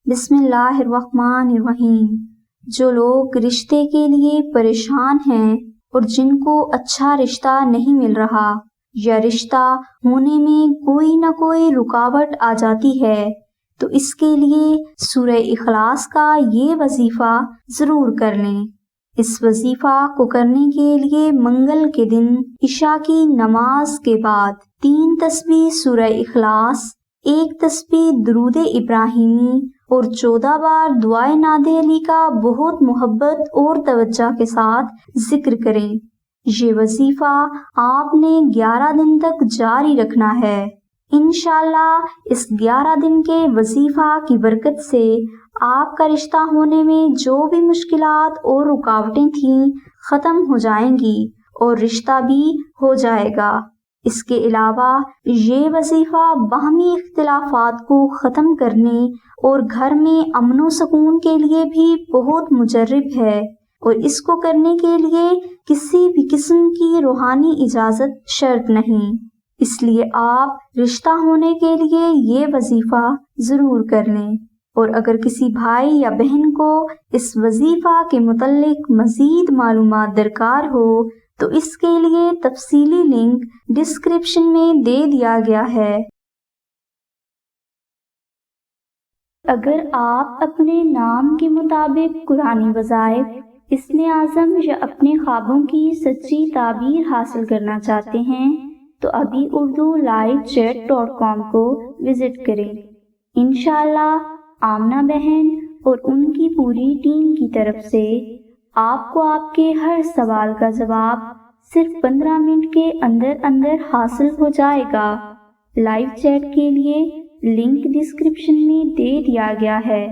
بسم اللہ الرحمن الرحیم۔ جو لوگ رشتے کے لیے پریشان ہیں اور جن کو اچھا رشتہ نہیں مل رہا یا رشتہ ہونے میں کوئی نہ کوئی رکاوٹ آ جاتی ہے تو اس کے لیے سورہ اخلاص کا یہ وظیفہ ضرور کر لیں۔ اس وظیفہ کو کرنے کے لیے منگل کے دن عشاء کی نماز کے بعد 3 تسبیح سورہ اخلاص، 1 تسبیح درود ابراہیمی اور 14 بار دعائے ناد علی کا بہت محبت اور توجہ کے ساتھ ذکر کریں۔ یہ وظیفہ آپ نے 11 دن تک جاری رکھنا ہے۔ انشاءاللہ اس 11 دن کے وظیفہ کی برکت سے آپ کا رشتہ ہونے میں جو بھی مشکلات اور رکاوٹیں تھیں ختم ہو جائیں گی اور رشتہ بھی ہو جائے گا۔ اس کے علاوہ یہ وظیفہ باہمی اختلافات کو ختم کرنے اور گھر میں امن و سکون کے لیے بھی بہت مجرب ہے، اور اس کو کرنے کے لیے کسی بھی قسم کی روحانی اجازت شرط نہیں۔ اس لیے آپ رشتہ ہونے کے لیے یہ وظیفہ ضرور کر لیں، اور اگر کسی بھائی یا بہن کو اس وظیفہ کے متعلق مزید معلومات درکار ہو تو اس کے لیے تفصیلی لنک ڈسکرپشن میں دے دیا گیا ہے۔ اگر آپ اپنے نام کے مطابق قرآنی وظائف، اسم اعظم یا اپنے خوابوں کی سچی تعبیر حاصل کرنا چاہتے ہیں تو ابھی اردو livechat.com کو وزٹ کریں۔ انشاءاللہ آمنہ بہن اور ان کی پوری ٹیم کی طرف سے آپ کو آپ کے ہر سوال کا جواب صرف 15 منٹ کے اندر اندر حاصل ہو جائے گا۔ لائیو چیٹ کے لیے لنک ڈسکرپشن میں دے دیا گیا ہے۔